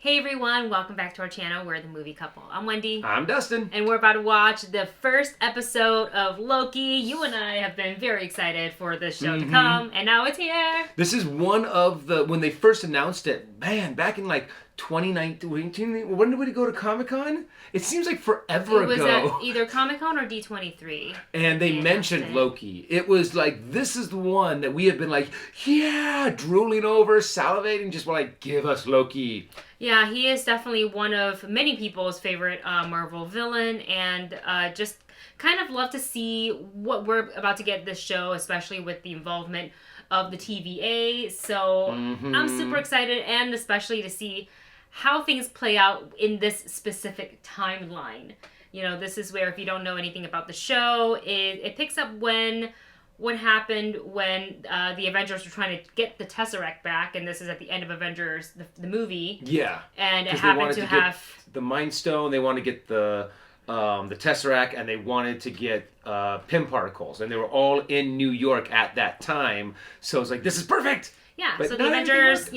Hey everyone, welcome back to our channel. We're the Movie Couple. I'm Wendy. I'm Dustin. And we're about to watch the first episode of Loki. You and I have been very excited for this show to come, and now it's here. This is one of the, when they first announced it, man, back in like 2019, when did we go to Comic-Con? It seems like forever ago. It was at either Comic-Con or D23. And they mentioned Loki. It was like, this is the one that we have been like, yeah, drooling over, salivating, just like, give us Loki. Yeah, he is definitely one of many people's favorite Marvel villain, and just kind of love to see what we're about to get this show, especially with the involvement of the TVA. So I'm super excited, and especially to see how things play out in this specific timeline. You know, this is where, if you don't know anything about the show, it picks up what happened when the Avengers were trying to get the Tesseract back, and this is at the end of Avengers, the movie. Yeah. And it happened to have the Mind Stone, they wanted to get the Tesseract, and they wanted to get Pym particles, and they were all in New York at that time, so it's like, this is perfect! Yeah, but so the Avengers,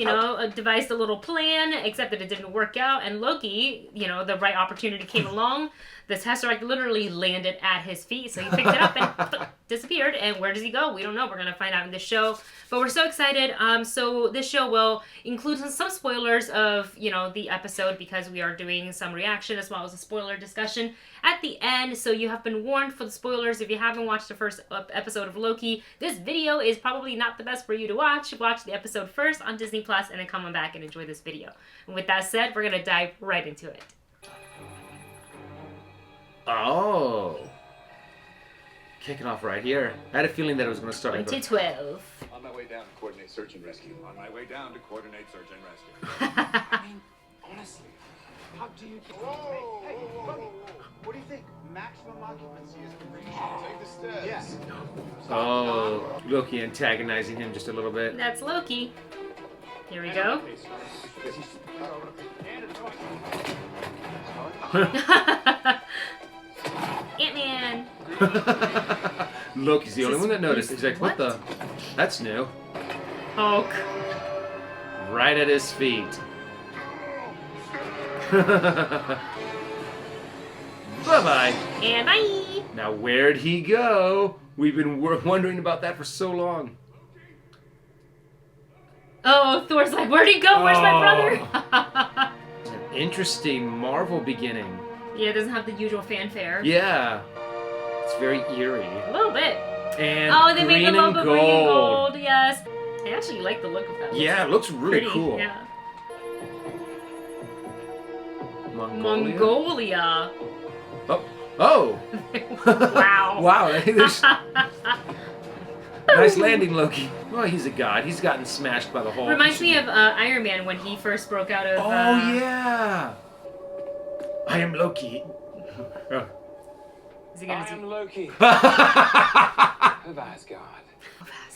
devised a little plan, except that it didn't work out, and Loki, the right opportunity came along. The Tesseract literally landed at his feet, so he picked it up and disappeared. And where does he go? We don't know. We're going to find out in this show. But we're so excited. So this show will include some spoilers of, the episode, because we are doing some reaction as well as a spoiler discussion at the end. So you have been warned for the spoilers. If you haven't watched the first episode of Loki, this video is probably not the best for you to watch. Watch the episode first on Disney Plus, and then come on back and enjoy this video. And with that said, we're going to dive right into it. Oh. Kicking off right here. I had a feeling that it was going to start. 2012. On my way down to coordinate search and rescue. On my way down to coordinate search and rescue. I mean, honestly, how do you... Whoa, hey, Loki, what do you think? Maximum occupancy is free. Take the stairs. Yes. Oh, Loki antagonizing him just a little bit. That's Loki. Here we go. Ant-Man. Loki's the only one that noticed. He's like, what the? That's new. Hulk. Right at his feet. Bye-bye. And bye. Now, where'd he go? We've been wondering about that for so long. Oh, Thor's like, where'd he go? Where's my brother? It's an interesting Marvel beginning. Yeah, it doesn't have the usual fanfare. Yeah. It's very eerie. A little bit. And they make a little bit green and gold. Yes. I actually like the look of that. Yeah, it looks really pretty cool. Yeah. Mongolia. Mongolia. Oh. Wow. Wow. Nice landing, Loki. Oh, he's a god. He's gotten smashed by the Hulk. Reminds me of Iron Man when he first broke out of... Oh, yeah. I am Loki. Is he gonna I am Loki. Of Asgard.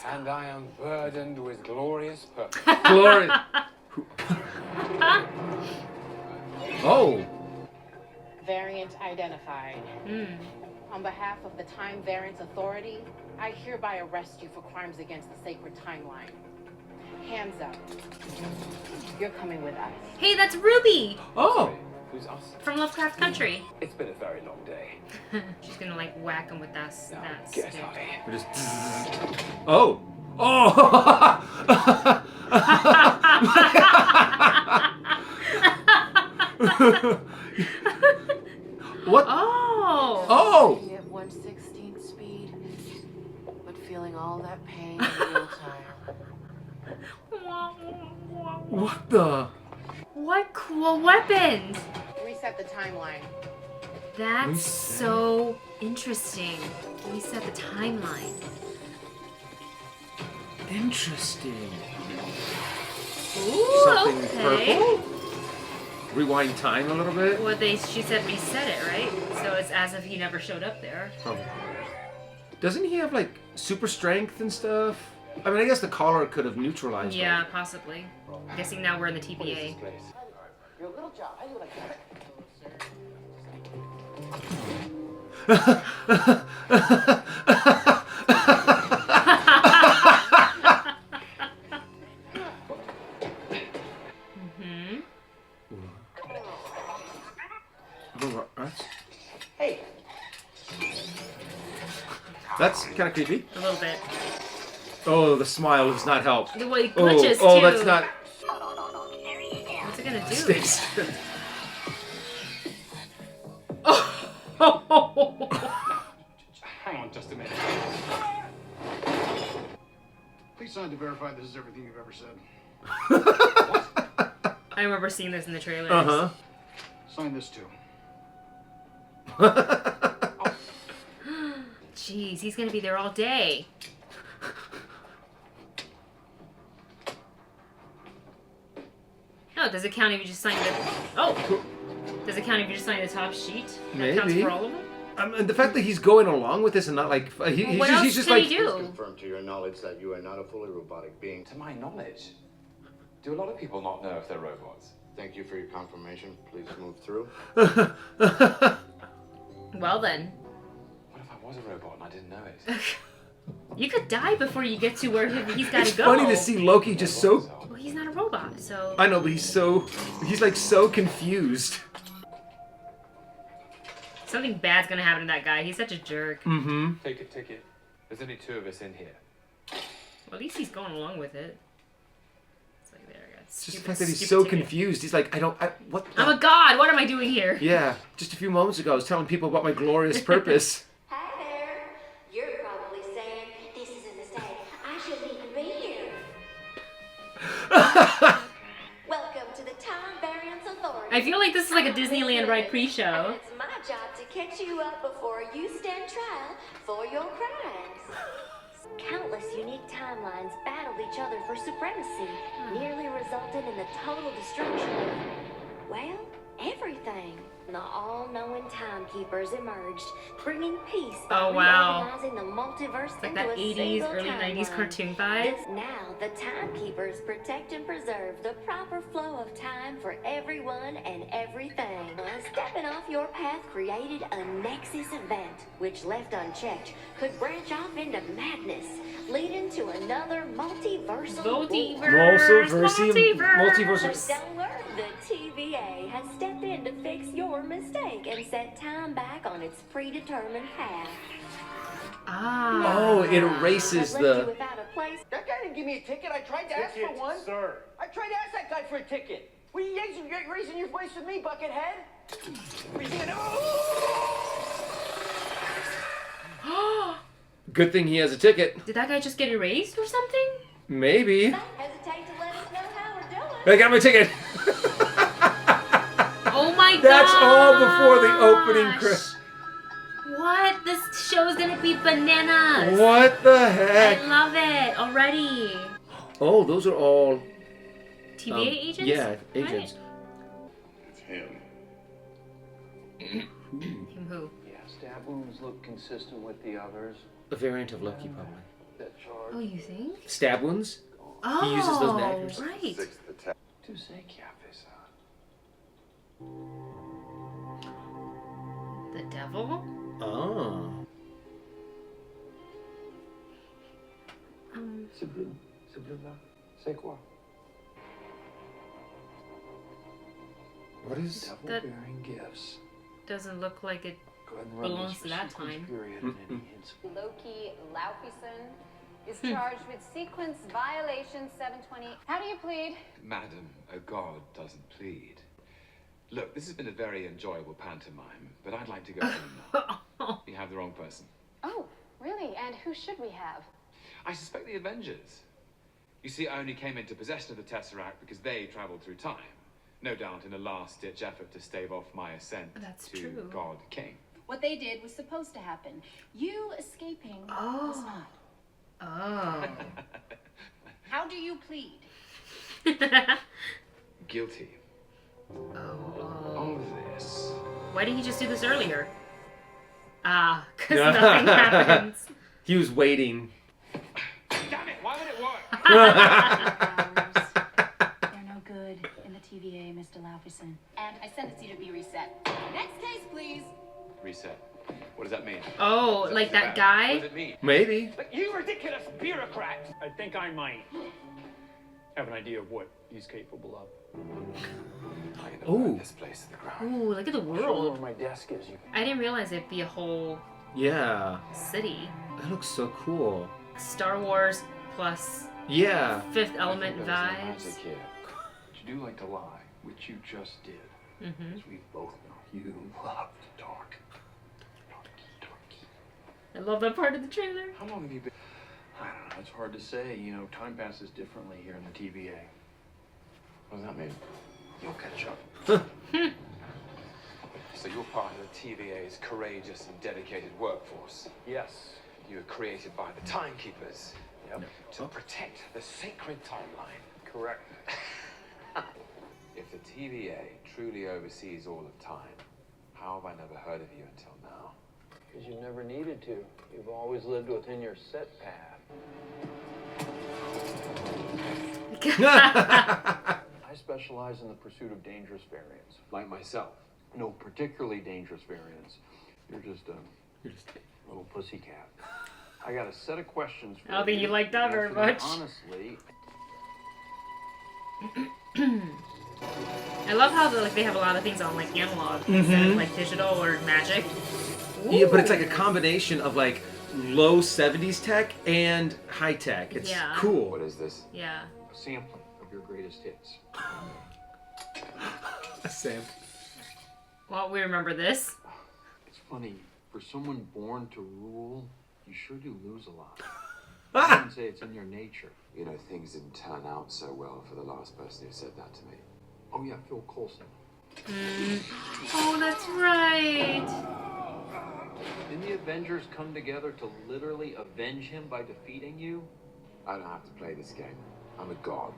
And I am burdened with glorious purpose. Glory. Oh. Variant identified. On behalf of the Time Variance Authority, I hereby arrest you for crimes against the sacred timeline. Hands up. You're coming with us. Hey, that's Ruby! Oh. Who's us? From Lovecraft Country. It's been a very long day. She's gonna whack him with that Get stick. out of here. We're just... Oh. Oh. What? Oh! Oh! At 1/16 speed, but feeling all that pain in real time. What the? What cool weapons! Reset the timeline. That's Reset. so interesting. Reset the timeline. Interesting. Ooh, Something okay. purple? Rewind time a little bit? Well, she said reset it, right? So it's as if he never showed up there. Doesn't he have super strength and stuff? I mean, I guess the collar could have neutralized Yeah, him. possibly. I'm guessing now we're in the TVA. Your little job. I do like That's kind of creepy. A little bit. Oh, the smile does not help. The way it glitches, oh, too. that's not... What's it gonna do? Sticks. Hang on just a minute. Please sign to verify this is everything you've ever said. I remember seeing this in the trailers. Uh-huh. Sign this too. Jeez, he's gonna be there all day. Oh, does it count if you just sign the... Oh! Does it count if you just sign the top sheet? That counts Maybe. for all of them? And the fact that he's going along with this and not like... he's What just, else he's just can like... he do? Confirm to your knowledge that you are not a fully robotic being. To my knowledge, do a lot of people not know if they're robots? Thank you for your confirmation. Please move through. Well then. What if I was a robot and I didn't know it? You could die before you get to where he's gotta It's go. funny to see Loki just so... Well, he's not a robot, so... I know, but he's so... He's like so confused. Something bad's gonna happen to that guy. He's such a jerk. Mm-hmm. Take a ticket. There's only 2 of us in here. Well, at least he's going along with it. It's like, there, I got It's just the stupid, fact that he's stupid so ticket. confused. He's like, what the... I'm a god! What am I doing here? Yeah, just a few moments ago I was telling people about my glorious purpose. Hi there. You're probably saying, this is a mistake. I shouldn't even be here. Welcome to the Time Variance Authority. I feel like this is like a Disneyland ride pre-show. And it's my job to catch you up before you stand trial for your crimes. Countless unique timelines battled each other for supremacy, nearly resulting in the total destruction of, well, everything. The all-knowing timekeepers emerged, bringing peace by Oh, wow. reorganizing the multiverse It's like into that a 80s, single early 90s timeline. cartoon vibe. Now, the timekeepers protect and preserve the proper flow of time for everyone and everything. Stepping off your path created a Nexus event, which left unchecked could branch off into madness, leading to another multiversal war. Multiverse. But don't worry, the TVA has stepped in to fix your mistake and set time back on its predetermined path. Ah. Oh, it erases Has left you the... without a place. That guy didn't give me a ticket. I tried to ask for one. Sir. I tried to ask that guy for a ticket. What are you raising your voice with me, Buckethead? Good thing he has a ticket. Did that guy just get erased or something? Maybe. Hesitate to let us know how we're doing. I got my ticket. Oh my god! That's all before the opening credits. What? This show's gonna be bananas. What the heck? I love it already. Oh, those are all... TVA agents? Yeah, agents. It's him. Him who? Yeah, stab wounds look consistent with the others. A variant of Loki, probably. That charge. Oh, you think? Stab wounds? Oh, uses those daggers. right. Sixth attack. Tu sais qui a fait ça? The devil? Oh. C'est bleu. C'est bleu là. C'est quoi? What is... Devil That- bearing gifts. Doesn't look like it. Go ahead and run belongs this to for that sequence time. period and any hints. Loki Laufeyson is charged with sequence violation 720. How do you plead? Madam, a god doesn't plead. Look, this has been a very enjoyable pantomime, but I'd like to go home now. You have the wrong person. Oh, really? And who should we have? I suspect the Avengers. You see, I only came into possession of the Tesseract because they traveled through time. No doubt in a last-ditch effort to stave off my ascent That's to true. God King. What they did was supposed to happen. You escaping was not. Oh. How do you plead? Guilty. Oh. All this. Why didn't he just do this earlier? Ah, because nothing happens. He was waiting. Damn it, why would it work? They're no good in the TVA, Mr. Laufeyson. And I sent it to you to be reset. Next case, please. Reset. What does that mean? Oh, Is like too that bad? guy? What does it mean? Maybe. You ridiculous bureaucrat! I think I might have an idea of what he's capable of. I can Ooh. burn this place to the ground. Ooh, look at the Show me world. where my desk is. You can... I didn't realize it'd be a whole Yeah. city. That looks so cool. Star Wars plus Yeah. Fifth Element vibes. Magic here. But you do like to lie, which you just did. Mm-hmm. As we both know, you love to talk. I love that part of the trailer. How long have you been? I don't know. It's hard to say. You know, time passes differently here in the TVA. What does that mean? You'll catch up. So you're part of the TVA's courageous and dedicated workforce. Yes. You were created by the Timekeepers Yep. to protect the sacred timeline. Correct. If the TVA truly oversees all of time, how have I never heard of you until now? Because you never needed to. You've always lived within your set path. I specialize in the pursuit of dangerous variants. Like myself. No particularly dangerous variants. You're just a little pussycat. I got a set of questions for you. I don't think you like that very Answer them much. Honestly. I love how they have a lot of things on like analog instead of like digital or magic. Yeah, but it's like a combination of like low 70s tech and high tech. It's Yeah. cool. What is this? Yeah. A sampling of your greatest hits. Sam. Well, we remember this. It's funny, for someone born to rule, you sure do lose a lot. I wouldn't say it's in your nature. You know, things didn't turn out so well for the last person who said that to me. Oh yeah, Phil Coulson. Oh, that's right. Didn't the Avengers come together to literally avenge him by defeating you? I don't have to play this game. I'm a god.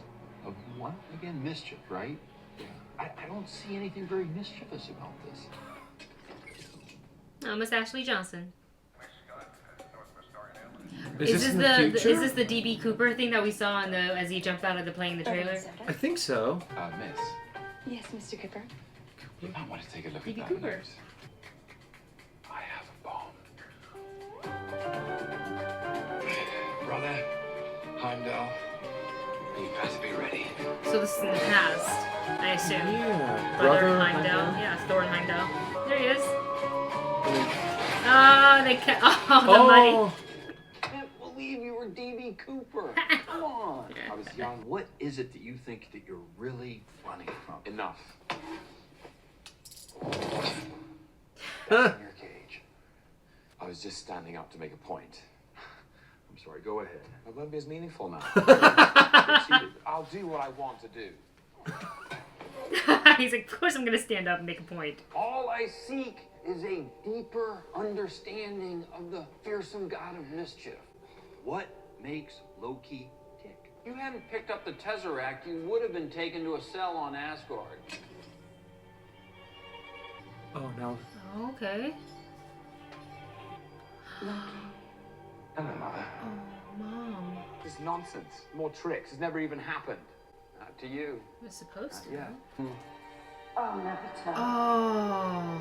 Of what? Again, mischief, right? Yeah. I don't see anything very mischievous about this. Oh, Miss Ashley Johnson. Is this in the is future? this the DB Cooper thing that we saw in the as he jumped out of the plane in the trailer? I think so. Miss, Yes, Mr. Cooper. you might want to take a look D.B. at that Cooper. note. I have a bomb. Brother, Heimdall, you better be ready. So this is in the past, I assume. Yeah. Brother Heimdall. Yeah, Thor Heimdall. There he is. Oh, they ca- oh, the money. I can't believe you were D.B. Cooper. Come on. I was young. What is it that you think that you're really running from? Enough. Back in your cage. I was just standing up to make a point. I'm sorry, go ahead. It won't be as meaningful now. Proceed. I'll do what I want to do. He's like, of course I'm gonna stand up and make a point. All I seek is a deeper understanding of the fearsome god of mischief. What makes Loki tick? If you hadn't picked up the Tesseract, you would have been taken to a cell on Asgard. Oh no. Okay. Hello, Mother. Oh, Mom. This is nonsense. More tricks. It's never even happened. Not to you. We're supposed to. Yeah. Oh.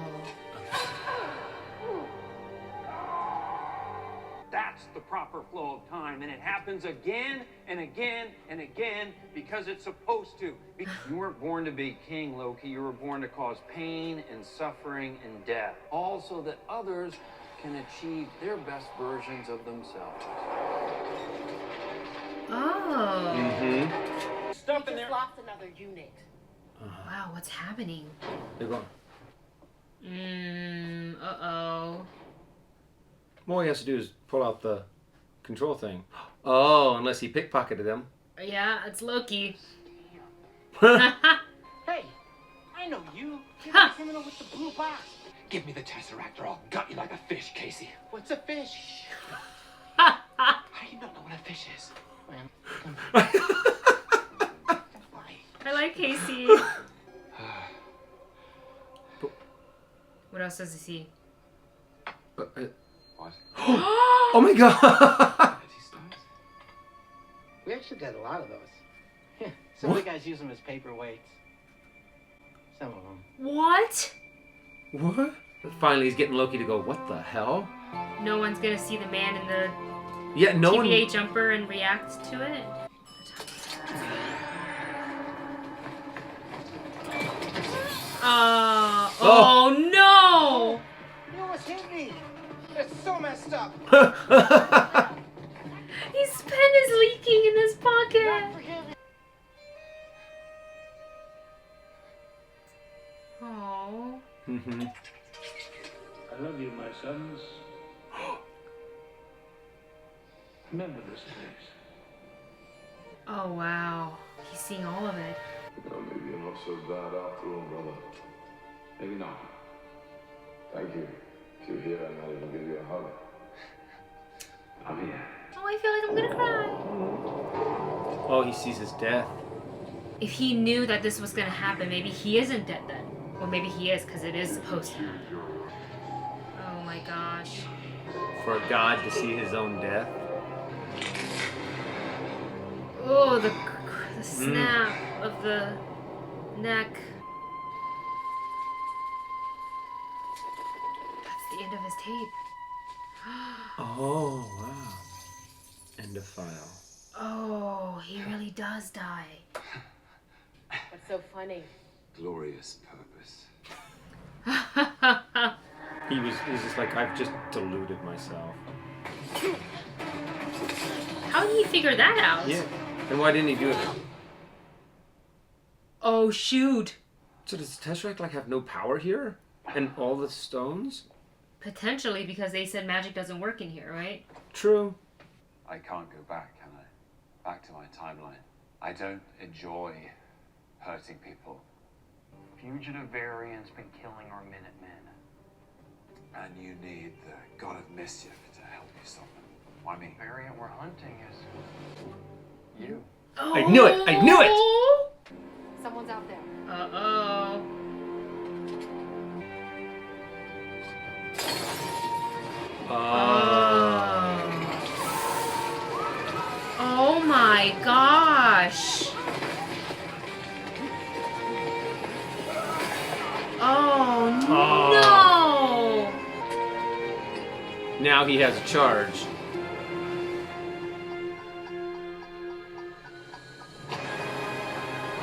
That's the proper flow of time, and it happens again and again and again because it's supposed to. You weren't born to be king, Loki. You were born to cause pain and suffering and death, all so that others can achieve their best versions of themselves. Oh. Mm-hmm. Stuff We just lost another unit. Wow, what's happening? They're going. Uh-oh. All he has to do is pull out the control thing. Oh, unless he pickpocketed them. Yeah, it's Loki. Hey, I know you. You're the criminal with the blue box. Give me the Tesseract or I'll gut you like a fish, Casey. What's a fish? How do you not know what a fish is? I like Casey. What else does he see? What? Oh my god! We actually got a lot of those. Yeah, some of the guys use them as paperweights. Some of them. What? What? Finally, he's getting Loki to go, what the hell? No one's gonna see the man in the Yeah, no TVA one... jumper and react to it? Oh no! You almost hit me! It's so messed up. His pen is leaking in his pocket. Oh. I love you, my sons. Remember this, please. Oh wow. He's seeing all of it. Well, maybe you're not so bad after all, brother. Maybe not. Thank you. If you're here, I'll even give you a hug. I'm here. Oh, I feel like I'm gonna cry. Oh, he sees his death. If he knew that this was gonna happen, maybe he isn't dead then. Or maybe he is, because it is supposed to happen. Oh my gosh. For God to see his own death. Oh, the snap of the neck. That's the end of his tape. Oh, wow. End of file. Oh, he really does die. What's so funny? Glorious purpose. He was just like, I've just deluded myself. How did he figure that out? Yeah. And why didn't he do it? Oh, shoot. So does the Tesseract like have no power here? And all the stones? Potentially, because they said magic doesn't work in here, right? True. I can't go back, can I? Back to my timeline. I don't enjoy hurting people. Fugitive variant's been killing our Minutemen. And you need the god of mischief to help you stop them. Why me? Variant we're hunting is you. Oh. I knew it! I knew it! Someone's out there. Uh-oh. Oh my gosh. Oh no. Now he has a charge.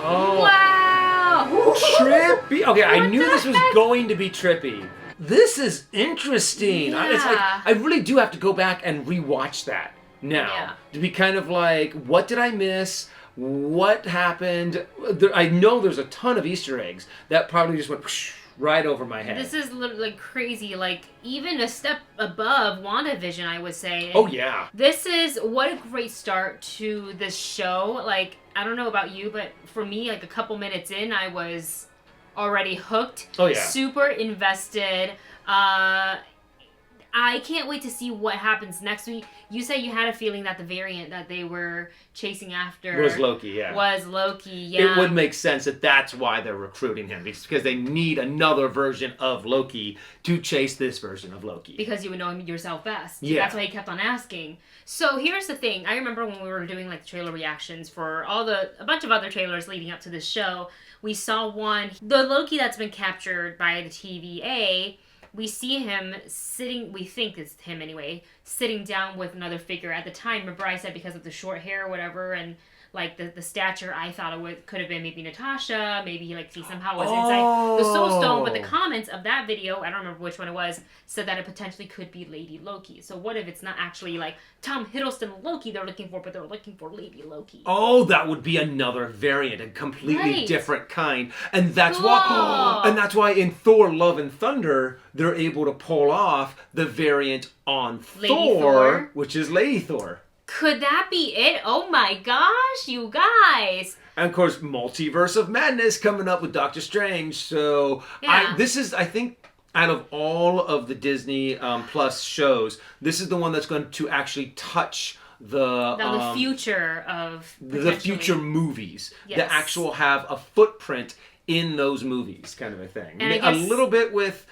Oh. Wow. Trippy. Okay, I What knew the this was heck? going to be trippy. This is interesting. It's like, Yeah. I really do have to go back and rewatch that now. Yeah. To be kind of like, what did I miss? What happened? I know there's a ton of Easter eggs that probably just went whoosh, right over my head. This is literally crazy. Like, even a step above WandaVision, I would say. And oh, yeah. this is, what a great start to this show. Like, I don't know about you, but for me, like a couple minutes in, I was already hooked. Oh, yeah. Super invested. I can't wait to see what happens next week. You said you had a feeling that the variant that they were chasing after Was Loki, yeah. Was Loki, yeah. It would make sense that that's why they're recruiting him, because they need another version of Loki to chase this version of Loki. Because you would know him yourself best. Yeah. That's why he kept on asking. So here's the thing. I remember when we were doing like trailer reactions for a bunch of other trailers leading up to this show. We saw one, the Loki that's been captured by the TVA. We see him sitting, we think it's him anyway, sitting down with another figure. At the time, remember I said because of the short hair or whatever, and like the stature, I thought could have been maybe Natasha, maybe he somehow was inside the Soul Stone, but the comments of that video, I don't remember which one it was, said that it potentially could be Lady Loki. So what if it's not actually like Tom Hiddleston Loki they're looking for, but they're looking for Lady Loki? Oh, that would be another variant, a completely Right. different kind. And that's Cool. why in Thor Love and Thunder, they're able to pull off the variant on Lady Thor, Thor. which is Lady Thor. Could that be it? Oh my gosh, you guys! And of course, Multiverse of Madness coming up with Doctor Strange. So Yeah. I think, out of all of the Disney Plus shows, this is the one that's going to actually touch the future of the future movies Yes. that actual have a footprint in those movies, kind of a thing. And I A guess- little bit with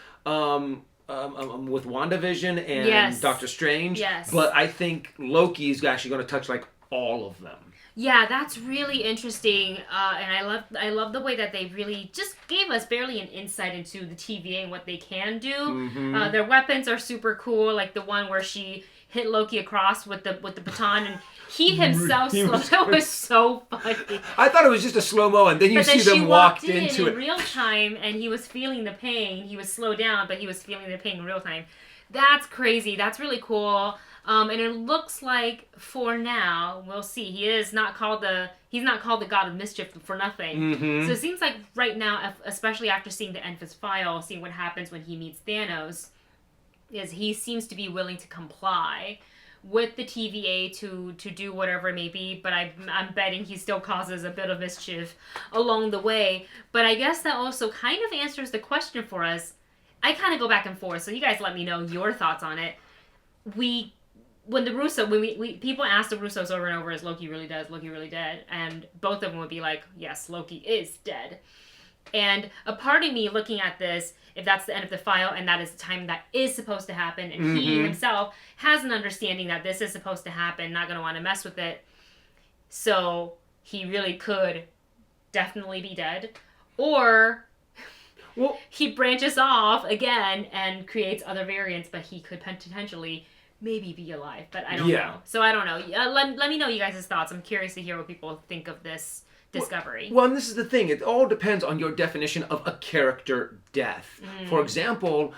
WandaVision and Yes. Doctor Strange. Yes. But I think Loki is actually going to touch like all of them. Yeah, that's really interesting, and I love the way that they really just gave us barely an insight into the TVA and what they can do. Mhm. Their weapons are super cool, like the one where she hit Loki across with the baton, and he himself He was that was so funny. I thought it was just a slow-mo, and then you But then see she them walked walked into in it. real time, and he was feeling the pain. He was slowed down, but he was feeling the pain in real time. That's crazy. That's really cool. And it looks like for now, we'll see. He's not called the God of Mischief for nothing. Mm-hmm. So it seems like right now, especially after seeing the end of his file, seeing what happens when he meets Thanos, is he seems to be willing to comply with the TVA to do whatever it may be, but I'm betting he still causes a bit of mischief along the way. But I guess that also kind of answers the question for us. I kind of go back and forth, so you guys let me know your thoughts on it. When people ask the Russos over and over, is Loki really dead? Is Loki really dead? And both of them would be like, yes, Loki is dead. And a part of me looking at this, if that's the end of the file and that is the time that is supposed to happen, and he himself has an understanding that this is supposed to happen, not going to want to mess with it, so he really could definitely be dead. Or he branches off again and creates other variants, but he could potentially maybe be alive, but I don't know. So I don't know. Let me know you guys' thoughts. I'm curious to hear what people think of this discovery. Well, and this is the thing. It all depends on your definition of a character death. For example,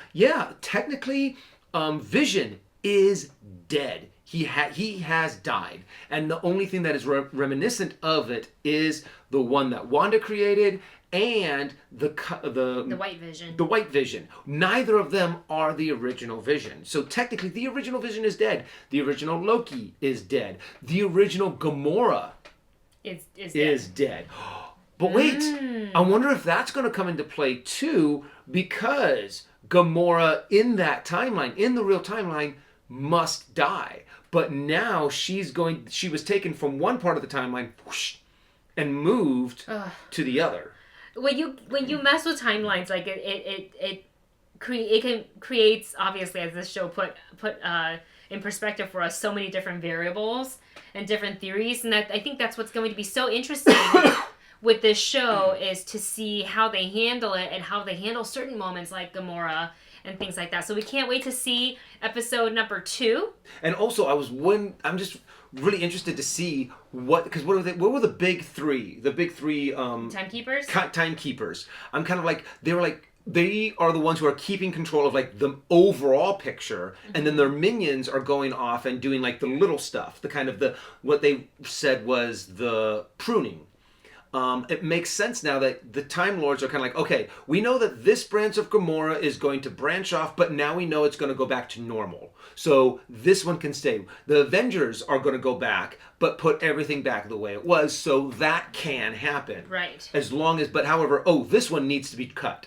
technically, Vision is dead. He has died. And the only thing that is reminiscent of it is the one that Wanda created and the White Vision. The White Vision. Neither of them are the original Vision. So technically, the original Vision is dead. The original Loki is dead. The original Gamora is dead. But wait, I wonder if that's going to come into play too, because Gamora in that timeline, in the real timeline, must die. But now she was taken from one part of the timeline and moved to the other. When you mess with timelines, like it creates, obviously, as this show put in perspective for us, so many different variables and different theories, and I think that's what's going to be so interesting with this show, is to see how they handle it and how they handle certain moments like Gamora and things like that. So we can't wait to see episode number 2. And also, I'm just really interested to see what were the big three? The big three timekeepers. Timekeepers. I'm kind of like they are the ones who are keeping control of like the overall picture, and then their minions are going off and doing like the little stuff, the kind of what they said was the pruning. It makes sense now that the Time Lords are kind of like, okay, we know that this branch of Gamora is going to branch off, but now we know it's going to go back to normal. So this one can stay. The Avengers are going to go back, but put everything back the way it was, so that can happen. Right. However, this one needs to be cut.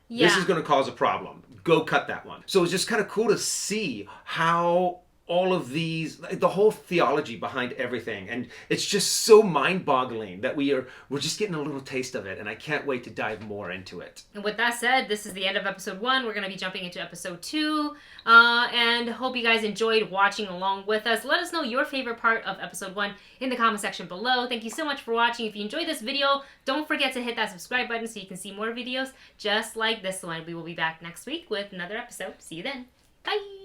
Yeah. This is going to cause a problem. Go cut that one. So it's just kind of cool to see how all of these, the whole theology behind everything, and it's just so mind-boggling that we're just getting a little taste of it, and I can't wait to dive more into it. And with that said, this is the end of episode 1. We're going to be jumping into episode 2, and hope you guys enjoyed watching along with us. Let us know your favorite part of episode 1 in the comment section below. Thank you so much for watching. If you enjoyed this video, don't forget to hit that subscribe button so you can see more videos just like this one. We will be back next week with another episode. See you then. Bye!